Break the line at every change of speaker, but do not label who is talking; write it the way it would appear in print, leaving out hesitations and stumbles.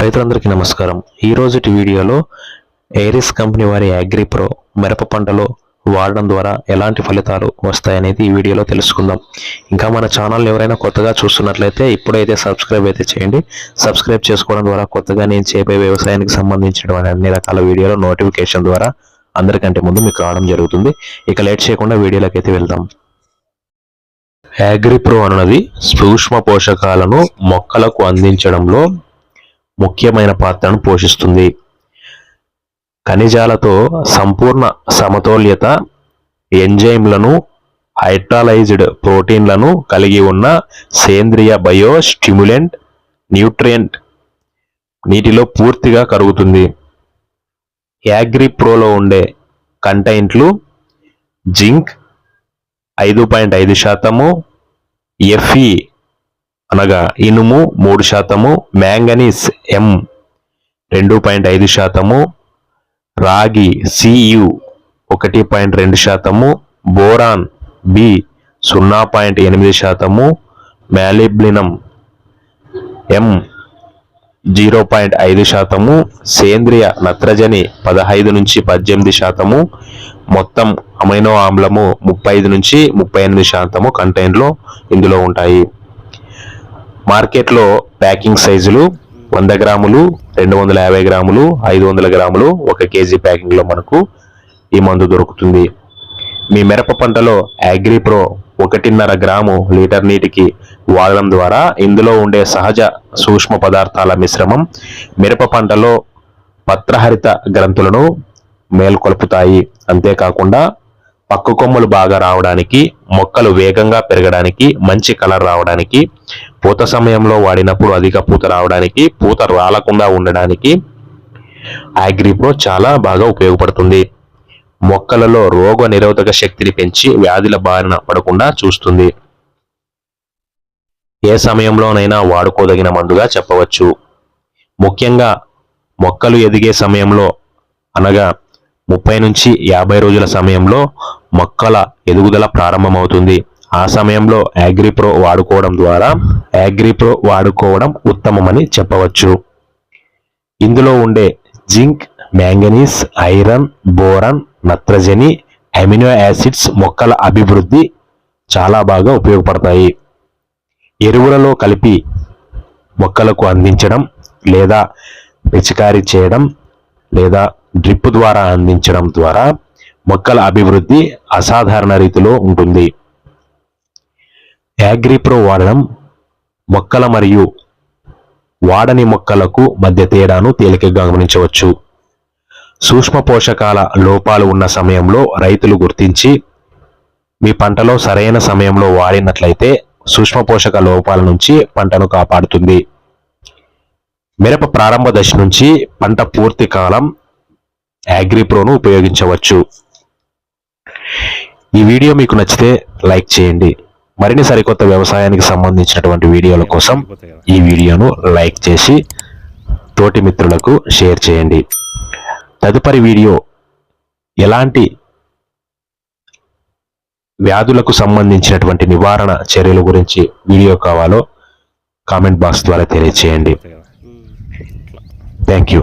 రైతులందరికీ నమస్కారం. ఈ రోజుటి వీడియోలో ఏరిస్ కంపెనీ వారి అగ్రిప్రో మిరప పంటలో వాడడం ద్వారా ఎలాంటి ఫలితాలు వస్తాయనేది ఈ వీడియోలో తెలుసుకుందాం. ఇంకా మన ఛానల్ ఎవరైనా కొత్తగా చూస్తున్నట్లయితే ఇప్పుడైతే సబ్స్క్రైబ్ అయితే చేయండి. సబ్స్క్రైబ్ చేసుకోవడం ద్వారా కొత్తగా నేను చేయబోయే వ్యవసాయానికి సంబంధించినటువంటి అన్ని రకాల వీడియోలు నోటిఫికేషన్ ద్వారా అందరికంటే ముందు మీకు రావడం జరుగుతుంది. ఇక లేట్ చేయకుండా వీడియోలోకి అయితే వెళ్దాం. అగ్రిప్రో అన్నది సూక్ష్మ పోషకాలను మొక్కలకు అందించడంలో ముఖ్యమైన పాత్రను పోషిస్తుంది. ఖనిజాలతో సంపూర్ణ సమతౌల్యత, ఎంజైమ్లను, హైడ్రాలైజ్డ్ ప్రోటీన్లను కలిగి ఉన్న సేంద్రియ బయో స్టిమ్యులెంట్ న్యూట్రియంట్ నీటిలో పూర్తిగా కరుగుతుంది. అగ్రిప్రోలో ఉండే కంటెంట్లు జింక్ 5.5%, ఎఫ్ఈ అనగా ఇనుము 3%, మ్యాంగనీస్ ఎం 2.5%, రాగి సియు 1.2%, బోరాన్ బి 0.8%, మాలిబ్డినం ఎం 0.5%, సేంద్రియ నత్రజని 15 నుంచి 18%, మొత్తం అమైనో ఆమ్లము 35 నుంచి 38% కంటెంట్లో ఇందులో ఉంటాయి. మార్కెట్లో ప్యాకింగ్ సైజులు 100 గ్రాములు, 250 గ్రాములు, 500 గ్రాములు, 1 కేజీ ప్యాకింగ్లో మనకు ఈ మందు దొరుకుతుంది. మీ మిరప పంటలో అగ్రిప్రో 1.5 గ్రాము లీటర్ నీటికి వాడడం ద్వారా ఇందులో ఉండే సహజ సూక్ష్మ పదార్థాల మిశ్రమం మిరప పంటలో పత్రహరిత గ్రంథులను మేల్కొల్పుతాయి. అంతేకాకుండా పక్కు కొమ్మలు బాగా రావడానికి, మొక్కలు వేగంగా పెరగడానికి, మంచి కలర్ రావడానికి, పూత సమయంలో వాడినప్పుడు అధిక పూత రావడానికి, పూత రాలకుండా ఉండడానికి అగ్రిప్రో చాలా బాగా ఉపయోగపడుతుంది. మొక్కలలో రోగ నిరోధక శక్తిని పెంచి వ్యాధుల బారిన పడకుండా చూస్తుంది. ఏ సమయంలోనైనా వాడుకోదగిన మందుగా చెప్పవచ్చు. ముఖ్యంగా మొక్కలు ఎదిగే సమయంలో అనగా 30 నుంచి 50 రోజుల సమయంలో మొక్కల ఎదుగుదల ప్రారంభమవుతుంది. ఆ సమయంలో అగ్రిప్రో వాడుకోవడం ఉత్తమమని చెప్పవచ్చు. ఇందులో ఉండే జింక్, మ్యాంగనీస్, ఐరన్, బోరాన్, నత్రజని, అమినో యాసిడ్స్ మొక్కల అభివృద్ధి చాలా బాగా ఉపయోగపడతాయి. ఎరువులలో కలిపి మొక్కలకు అందించడం లేదా పిచికారీ చేయడం లేదా డ్రిప్ ద్వారా అందించడం ద్వారా మొక్కల అభివృద్ధి అసాధారణ రీతిలో ఉంటుంది. అగ్రిప్రో వాడడం మొక్కల మరియు వాడని మొక్కలకు మధ్య తేడాను తేలికగా గమనించవచ్చు. సూక్ష్మ పోషకాల లోపాలు ఉన్న సమయంలో రైతులు గుర్తించి మీ పంటలో సరైన సమయంలో వాడినట్లయితే సూక్ష్మ పోషక లోపాల నుంచి పంటను కాపాడుతుంది. మిరప ప్రారంభ దశ నుంచి పంట పూర్తి కాలం అగ్రిప్రోను ఉపయోగించవచ్చు. ఈ వీడియో మీకు నచ్చితే లైక్ చేయండి. మరిన్ని సరికొత్త వ్యవసాయానికి సంబంధించినటువంటి వీడియోల కోసం ఈ వీడియోను లైక్ చేసి తోటి మిత్రులకు షేర్ చేయండి. తదుపరి వీడియో ఎలాంటి వ్యాధులకు సంబంధించినటువంటి నివారణ చర్యల గురించి వీడియో కావాలో కామెంట్ బాక్స్ ద్వారా తెలియజేయండి. Thank you.